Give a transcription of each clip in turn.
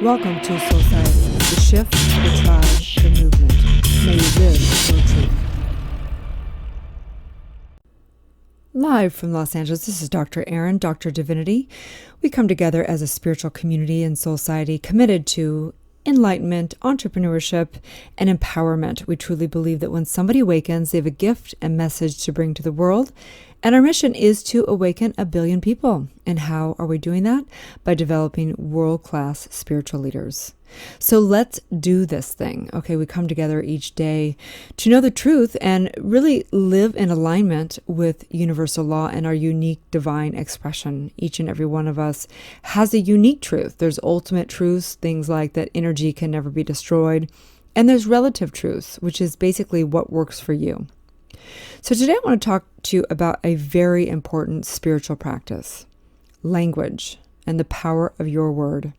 Welcome to Soulciete, the shift, the tribe, the movement. May you live your truth. Live from Los Angeles, this is Dr. Erin, Dr. Divinity. We come together as a spiritual community in Soulciete committed to enlightenment, entrepreneurship, and empowerment. We truly believe that when somebody awakens, they have a gift and message to bring to the world. And our mission is to awaken 1 billion people. And how are we doing that? By developing world-class spiritual leaders. So let's do this thing. Okay, we come together each day to know the truth and really live in alignment with universal law and our unique divine expression. Each and every one of us has a unique truth. There's ultimate truths, things like that energy can never be destroyed. And there's relative truths, which is basically what works for you. So today I want to talk to you about a very important spiritual practice, language, and the power of your word.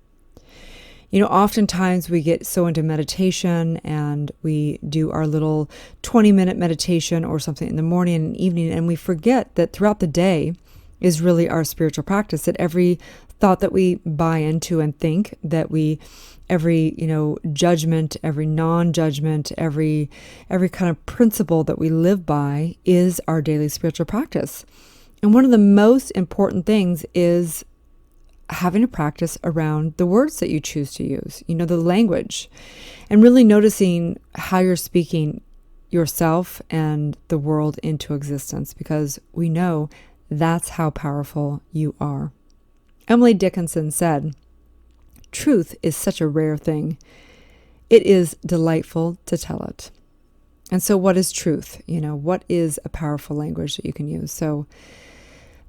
You know, oftentimes we get so into meditation and we do our little 20-minute meditation or something in the morning and evening, and we forget that throughout the day is really our spiritual practice, that every thought that we buy into and think, that every judgment, every non-judgment, every kind of principle that we live by is our daily spiritual practice. And one of the most important things is having a practice around the words that you choose to use, the language, and really noticing how you're speaking yourself and the world into existence, because we know that's how powerful you are. Emily Dickinson said, "Truth is such a rare thing. It is delightful to tell it." And so what is truth? What is a powerful language that you can use? So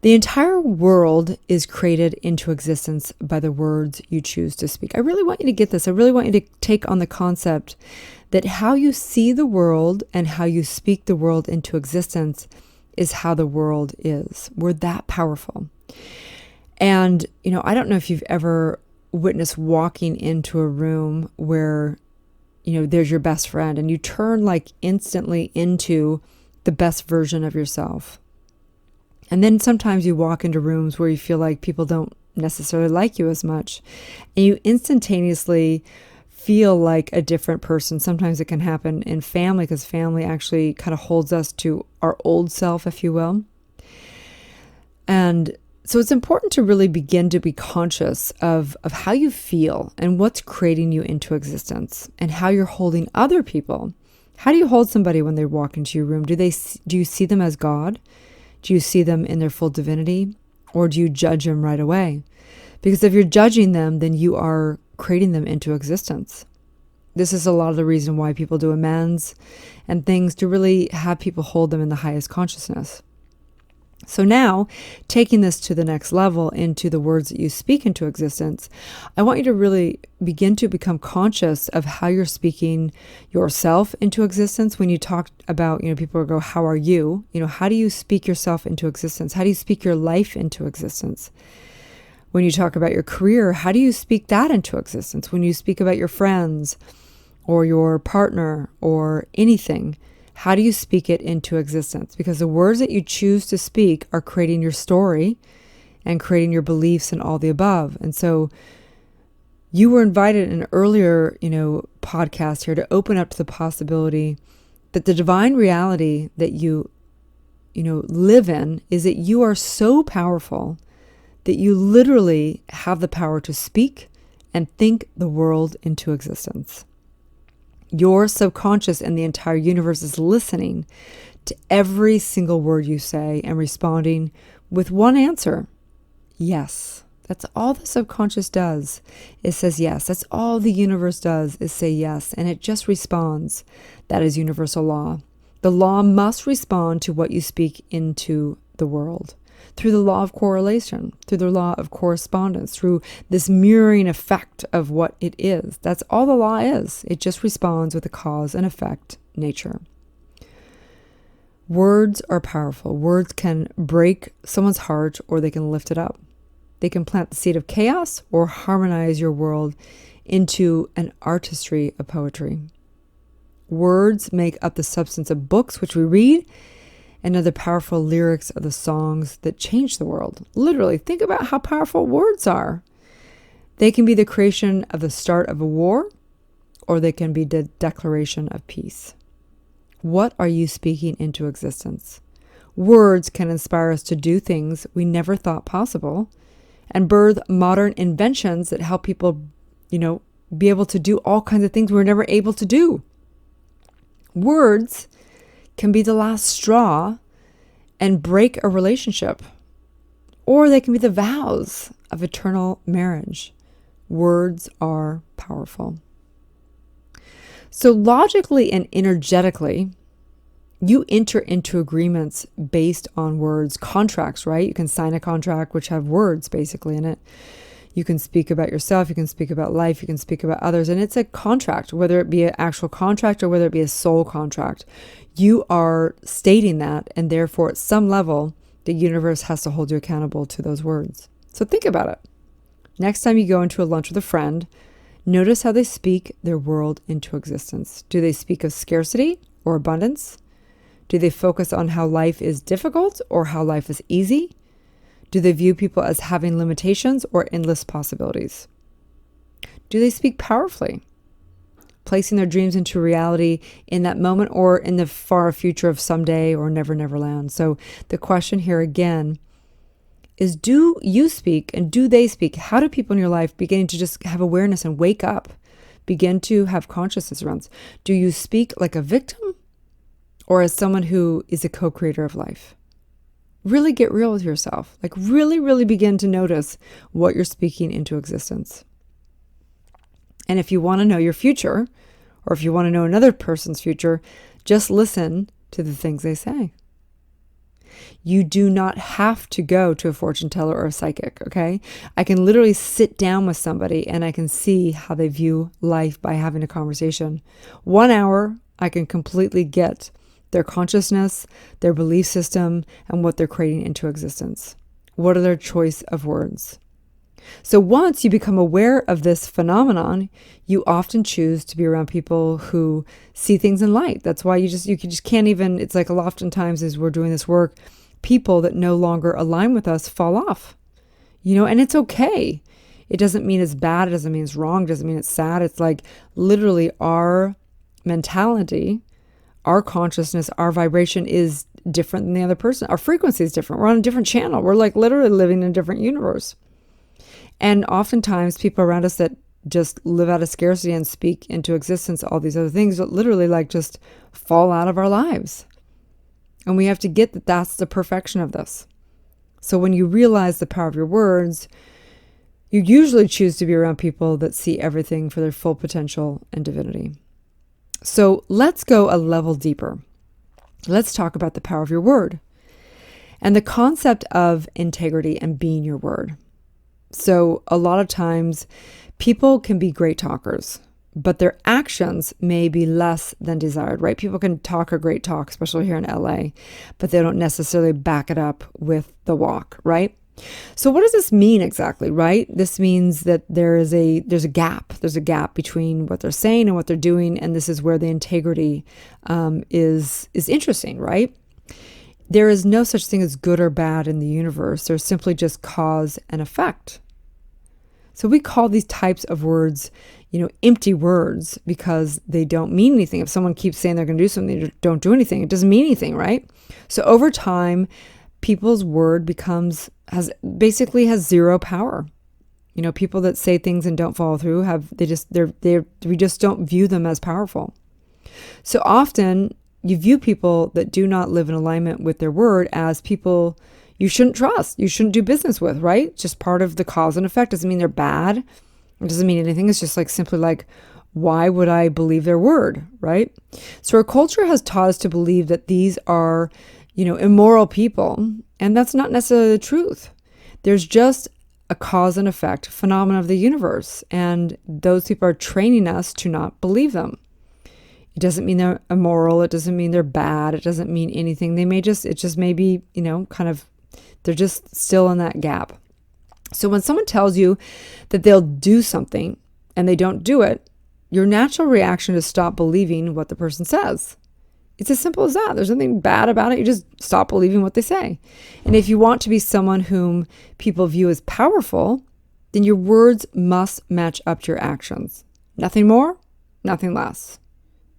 the entire world is created into existence by the words you choose to speak. I really want you to get this. I really want you to take on the concept that how you see the world and how you speak the world into existence is how the world is. We're that powerful. And, I don't know if you've ever witnessed walking into a room where, there's your best friend and you turn like instantly into the best version of yourself. And then sometimes you walk into rooms where you feel like people don't necessarily like you as much, and you instantaneously feel like a different person. Sometimes it can happen in family, because family actually kind of holds us to our old self, if you will. And so it's important to really begin to be conscious of how you feel and what's creating you into existence and how you're holding other people. How do you hold somebody when they walk into your room? Do you see them as God? Do you see them in their full divinity, or do you judge them right away? Because if you're judging them, then you are creating them into existence. This is a lot of the reason why people do amends and things, to really have people hold them in the highest consciousness. So now, taking this to the next level into the words that you speak into existence, I want you to really begin to become conscious of how you're speaking yourself into existence. When you talk about, people go, "How are you?" How do you speak yourself into existence? How do you speak your life into existence? When you talk about your career, how do you speak that into existence? When you speak about your friends or your partner or anything, how do you speak it into existence? Because the words that you choose to speak are creating your story and creating your beliefs and all the above. And so you were invited in an earlier, podcast here to open up to the possibility that the divine reality that you live in is that you are so powerful that you literally have the power to speak and think the world into existence. Your subconscious and the entire universe is listening to every single word you say and responding with one answer: yes. That's all the subconscious does. It says yes. That's all the universe does, is say yes. And it just responds. That is universal law. The law must respond to what you speak into the world, through the law of correlation, through the law of correspondence, through this mirroring effect of what it is. That's all the law is. It just responds with a cause and effect nature. Words are powerful. Words can break someone's heart, or they can lift it up. They can plant the seed of chaos or harmonize your world into an artistry of poetry. Words make up the substance of books which we read, and other powerful lyrics of the songs that change the world. Literally, think about how powerful words are. They can be the creation of the start of a war, or they can be the declaration of peace. What are you speaking into existence? Words can inspire us to do things we never thought possible and birth modern inventions that help people, be able to do all kinds of things we were never able to do. Words can be the last straw and break a relationship, or they can be the vows of eternal marriage. Words are powerful. So logically and energetically, you enter into agreements based on words, contracts, right? You can sign a contract which have words basically in it. You can speak about yourself, you can speak about life, you can speak about others, and it's a contract, whether it be an actual contract or whether it be a soul contract. You are stating that, and therefore at some level, the universe has to hold you accountable to those words. So think about it. Next time you go into a lunch with a friend, notice how they speak their world into existence. Do they speak of scarcity or abundance? Do they focus on how life is difficult or how life is easy? Do they view people as having limitations or endless possibilities? Do they speak powerfully, placing their dreams into reality in that moment or in the far future of someday or never, never land? So the question here again is, do you speak and do they speak? How do people in your life begin to just have awareness and wake up, begin to have consciousness around? Do you speak like a victim or as someone who is a co-creator of life? Really get real with yourself. Like really, really begin to notice what you're speaking into existence. And if you want to know your future, or if you want to know another person's future, just listen to the things they say. You do not have to go to a fortune teller or a psychic, okay? I can literally sit down with somebody and I can see how they view life by having a conversation. 1 hour, I can completely get their consciousness, their belief system, and what they're creating into existence. What are their choice of words? So once you become aware of this phenomenon, you often choose to be around people who see things in light. That's why you just can't even, it's like oftentimes as we're doing this work, people that no longer align with us fall off, and it's okay. It doesn't mean it's bad. It doesn't mean it's wrong. It doesn't mean it's sad. It's like literally our mentality, our consciousness, our vibration is different than the other person. Our frequency is different. We're on a different channel. We're like literally living in a different universe. And oftentimes people around us that just live out of scarcity and speak into existence all these other things that literally like just fall out of our lives. And we have to get that that's the perfection of this. So when you realize the power of your words, you usually choose to be around people that see everything for their full potential and divinity. So let's go a level deeper. Let's talk about the power of your word and the concept of integrity and being your word. So a lot of times people can be great talkers, but their actions may be less than desired, right? People can talk a great talk, especially here in LA, but they don't necessarily back it up with the walk, right? So what does this mean exactly, right? This means that there's a gap. There's a gap between what they're saying and what they're doing, and this is where the integrity is interesting, right? There is no such thing as good or bad in the universe. There's simply just cause and effect. So we call these types of words, empty words because they don't mean anything. If someone keeps saying they're going to do something, they don't do anything. It doesn't mean anything, right? So over time, people's word has zero power. People that say things and don't follow through we just don't view them as powerful. So often you view people that do not live in alignment with their word as people you shouldn't trust, you shouldn't do business with, right? Just part of the cause and effect. Doesn't mean they're bad. It doesn't mean anything. It's just simply why would I believe their word, right? So our culture has taught us to believe that these are, immoral people, and that's not necessarily the truth. There's just a cause and effect phenomenon of the universe, and those people are training us to not believe them. It doesn't mean they're immoral. It doesn't mean they're bad. It doesn't mean anything. It just may be, they're just still in that gap. So when someone tells you that they'll do something and they don't do it, your natural reaction is stop believing what the person says. It's as simple as that. There's nothing bad about it. You just stop believing what they say. And if you want to be someone whom people view as powerful, then your words must match up to your actions. Nothing more, nothing less.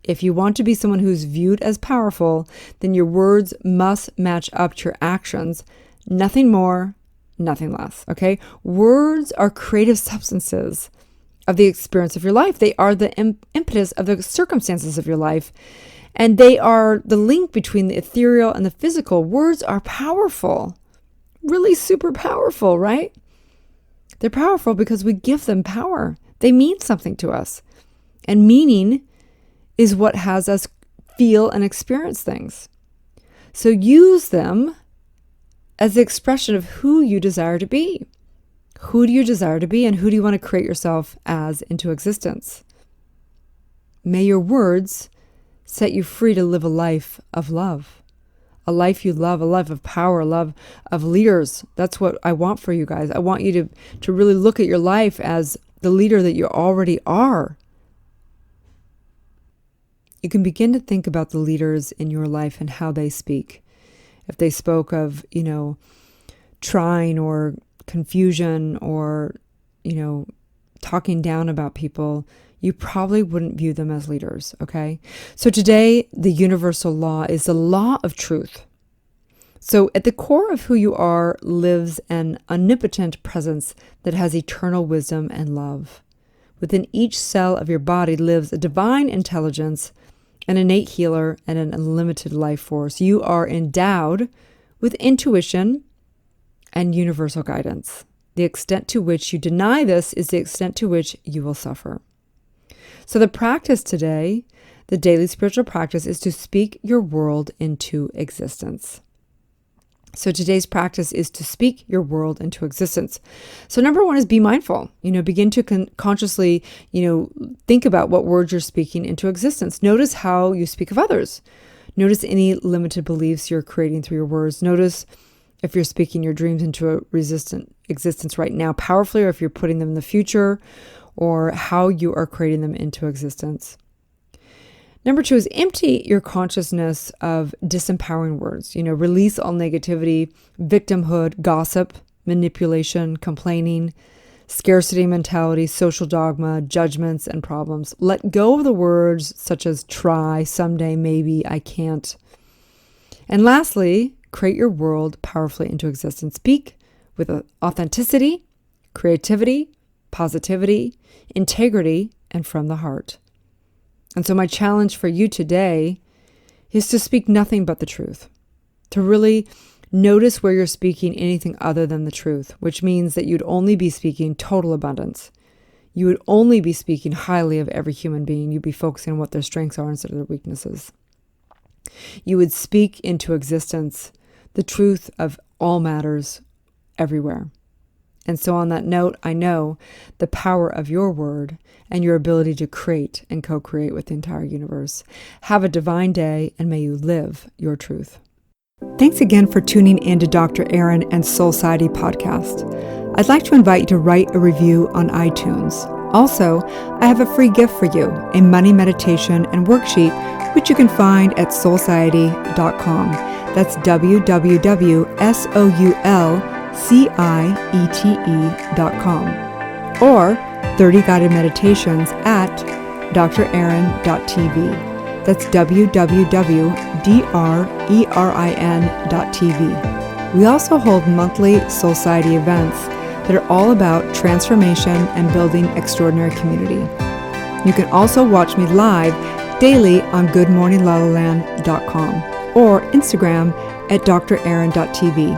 If you want to be someone who's viewed as powerful, then your words must match up to your actions. Nothing more, nothing less. Okay? Words are creative substances of the experience of your life. They are the impetus of the circumstances of your life. And they are the link between the ethereal and the physical. Words are powerful. Really super powerful, right? They're powerful because we give them power. They mean something to us. And meaning is what has us feel and experience things. So use them as the expression of who you desire to be. Who do you desire to be, and who do you want to create yourself as into existence? May your words set you free to live a life of love. A life you love, a life of power, a love of leaders. That's what I want for you guys. I want you to really look at your life as the leader that you already are. You can begin to think about the leaders in your life and how they speak. If they spoke of, trying or confusion or, talking down about people, you probably wouldn't view them as leaders, okay? So today, the universal law is the law of truth. So at the core of who you are lives an omnipotent presence that has eternal wisdom and love. Within each cell of your body lives a divine intelligence, an innate healer, and an unlimited life force. You are endowed with intuition and universal guidance. The extent to which you deny this is the extent to which you will suffer. So the practice today, the daily spiritual practice, is to speak your world into existence. So today's practice is to speak your world into existence. So number one is be mindful. Begin to consciously, think about what words you're speaking into existence. Notice how you speak of others. Notice any limited beliefs you're creating through your words. Notice if you're speaking your dreams into a resistant existence right now powerfully, or if you're putting them in the future, or how you are creating them into existence. Number two is empty your consciousness of disempowering words. Release all negativity, victimhood, gossip, manipulation, complaining, scarcity mentality, social dogma, judgments, and problems. Let go of the words such as try, someday, maybe, I can't. And lastly, create your world powerfully into existence. Speak with authenticity, creativity, positivity, integrity, and from the heart. And so my challenge for you today is to speak nothing but the truth, to really notice where you're speaking anything other than the truth, which means that you'd only be speaking total abundance. You would only be speaking highly of every human being. You'd be focusing on what their strengths are instead of their weaknesses. You would speak into existence the truth of all matters everywhere. And so on that note, I know the power of your word and your ability to create and co-create with the entire universe. Have a divine day, and may you live your truth. Thanks again for tuning in to Dr. Erin and Soulciete podcast. I'd like to invite you to write a review on iTunes. Also, I have a free gift for you, a money meditation and worksheet, which you can find at soulciete.com. That's www.soulciete.com, or 30 guided meditations at drerin.tv. That's www.drerin.tv. We also hold monthly Soulciete events that are all about transformation and building extraordinary community. You can also watch me live daily on goodmorninglalaland.com or Instagram at drerin.tv.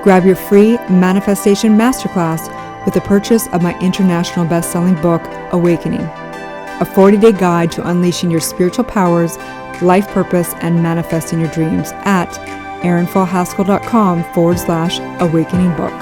Grab your free manifestation masterclass with the purchase of my international best-selling book, Awakening, a 40-day guide to unleashing your spiritual powers, life purpose, and manifesting your dreams at erinfallhaskell.com/awakening book.